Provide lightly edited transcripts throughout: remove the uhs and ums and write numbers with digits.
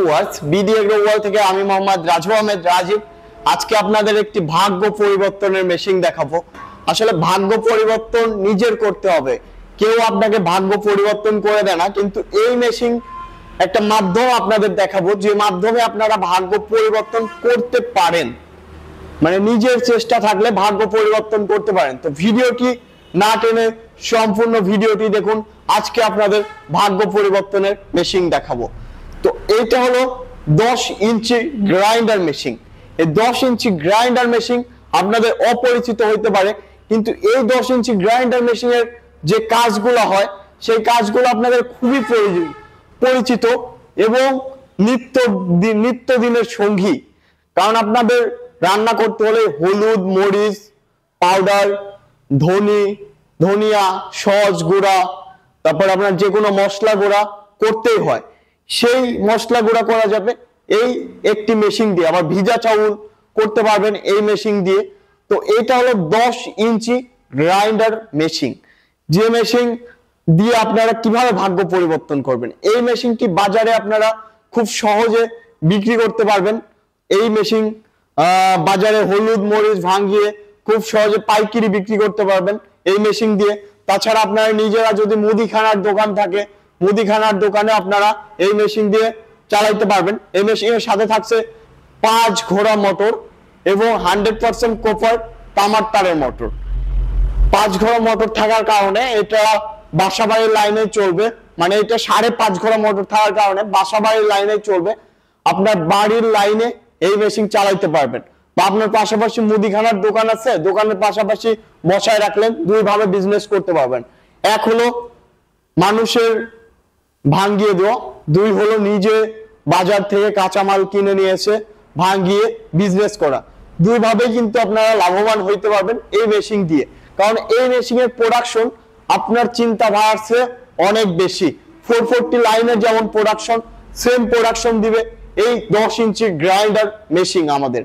Viewers, BD agro world থেকে আমি মোহাম্মদ রাজু আহমেদ রাজীব আজকে আপনাদের একটি ভাগ্য পরিবর্তনের মেশিন দেখাবো। আসলে ভাগ্য পরিবর্তন নিজের করতে হবে, কেউ আপনাকে ভাগ্য পরিবর্তন করে দেয় না। কিন্তু এই মেশিন একটা মাধ্যম আপনাদের দেখাবো, যে মাধ্যমে আপনারা ভাগ্য পরিবর্তন করতে পারেন, মানে নিজের চেষ্টা থাকলে ভাগ্য পরিবর্তন করতে পারেন। তো ভিডিওটি না টেনে সম্পূর্ণ ভিডিওটি দেখুন। আজকে আপনাদের ভাগ্য পরিবর্তনের মেশিন দেখাবো। তো এটা হলো 10 ইঞ্চি গ্রাইন্ডার মেশিন। এই 10 ইঞ্চি গ্রাইন্ডার মেশিন আপনাদের অপরিচিত হইতে পারে, কিন্তু এই 10 ইঞ্চি গ্রাইন্ডার মেশিনের যে কাজগুলো হয় সেই কাজগুলো আপনাদের খুবই পরিচিত এবং নিত্যদিনের সঙ্গী। কারণ আপনাদের রান্না করতে হলে হলুদ, মরিচ পাউডার, ধনিয়া, সস গুঁড়া, তারপর আপনার যে কোনো মশলা গুঁড়া করতেই হয়। সেই মশলা গুঁড়া করা যাবে এই একটি মেশিন দিয়ে, আবার ভিজা চাউল করতে পারবেন এই মেশিন দিয়ে। তো এটা হলো 10 ইঞ্চি গ্রাইন্ডার মেশিন, যে মেশিন দিয়ে আপনারা কিভাবে ভাগ্য পরিবর্তন করবেন। এই মেশিনটি বাজারে আপনারা খুব সহজে বিক্রি করতে পারবেন। এই মেশিন বাজারে হলুদ মরিচ ভাঙিয়ে খুব সহজে পাইকারি বিক্রি করতে পারবেন এই মেশিন দিয়ে। তাছাড়া আপনারা নিজেরা যদি মুদিখানার দোকান থাকে, মুদিখানার দোকানে আপনারা এই মেশিন দিয়ে চালাইতে পারবেন। এই মেশিনের সাথে থাকছে 5 ঘোড়া মোটর এবং 100% কপার তামার তারের মোটর। 5 ঘোড়া মোটর থাকার কারণে এটা বাসাবাড়ির লাইনে চলবে, মানে এটা 5.5 ঘোড়া মোটর থাকার কারণে বাসাবাড়ির লাইনে চলবে। আপনার বাড়ির লাইনে এই মেশিন চালাইতে পারবেন। বা আপনার পাশাপাশি মুদিখানার দোকান আছে, দোকানের পাশাপাশি বসায় রাখলেন, দুই ভাবে বিজনেস করতে পারবেন। এক হলো মানুষের ভাঙিয়ে দেওয়া, দুই হলো নিজে বাজার থেকে কাঁচামাল কিনে নিয়ে এসে ভাঙিয়ে বিজনেস করা। দুই ভাবে কিন্তু আপনারা লাভবান হইতে পারবেন এই মেশিন দিয়ে। কারণ এই মেশিনের প্রোডাকশন আপনার চিন্তা ভাবনার চেয়ে অনেক বেশি। 440 লাইনের যেমন প্রোডাকশন, সেম প্রোডাকশন দিবে এই 10 ইঞ্চি গ্রাইন্ডার মেশিন আমাদের।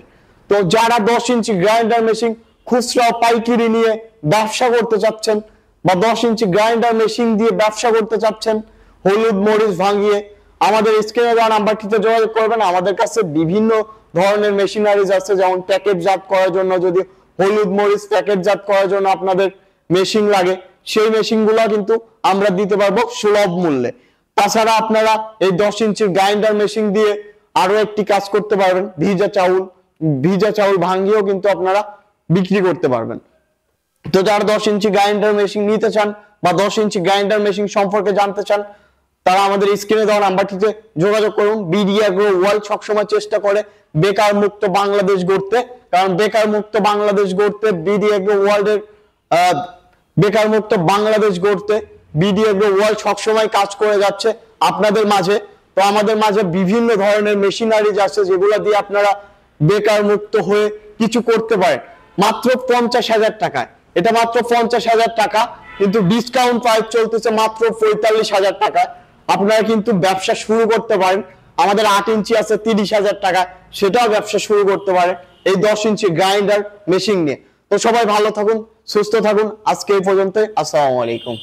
তো যারা 10 ইঞ্চি গ্রাইন্ডার মেশিন খুচরা পাইকারি নিয়ে ব্যবসা করতে চাচ্ছেন, বা 10 ইঞ্চি গ্রাইন্ডার মেশিন দিয়ে ব্যবসা করতে চাচ্ছেন হলুদ মরিচ ভাঙিয়ে, আমাদের স্ক্রিনে দেওয়া নাম্বারটিতে যোগাযোগ করবেন। আমাদের কাছে বিভিন্ন ধরনের মেশিনারিজ আছে, যেমন প্যাকেটজাত করার জন্য, যদি হলুদ মরিচ প্যাকেটজাত করার জন্য আপনাদের মেশিন লাগে, সেই মেশিনগুলো কিন্তু আমরা দিতে পারবো সুলভ মূল্যে। তাছাড়া আপনারা এই 10 ইঞ্চির গ্রাইন্ডার মেশিন দিয়ে আরো একটি কাজ করতে পারবেন, ভিজা চাউল ভাঙিয়েও কিন্তু আপনারা বিক্রি করতে পারবেন। তো যারা 10 ইঞ্চি গ্রাইন্ডার মেশিন নিতে চান বা 10 ইঞ্চি গ্রাইন্ডার মেশিন সম্পর্কে জানতে চান, তারা আমাদের স্ক্রিনে দেওয়া নাম্বারটিতে যোগাযোগ করুন। বিডি এগ্রো ওয়ার্ল্ড সবসময় চেষ্টা করে বেকার মুক্ত বাংলাদেশ গড়তে, কারণ বেকার মুক্ত বাংলাদেশ গড়তে বিডি এগ্রো ওয়ার্ল্ডের বেকার মুক্ত বাংলাদেশ গড়তে বিডি এগ্রো ওয়ার্ল্ড সবসময় কাজ করে যাচ্ছে আপনাদের মাঝে। তো আমাদের মাঝে বিভিন্ন ধরনের মেশিনারিজ আছে, যেগুলো দিয়ে আপনারা বেকার মুক্ত হয়ে কিছু করতে পারেন মাত্র 50,000 টাকায়। এটা মাত্র 50,000 টাকা, কিন্তু ডিসকাউন্ট প্রাইস চলতেছে মাত্র 45,000 টাকায়। আপনারা কিন্তু ব্যবসা শুরু করতে পারেন। আমাদের 8 ইঞ্চি আছে 30,000 টাকা, সেটাও ব্যবসা শুরু করতে পারেন এই 10 ইঞ্চি গ্রাইন্ডার মেশিন নিয়ে। তো সবাই ভালো থাকুন, সুস্থ থাকুন। আজকে এই পর্যন্ত, আসসালামু আলাইকুম।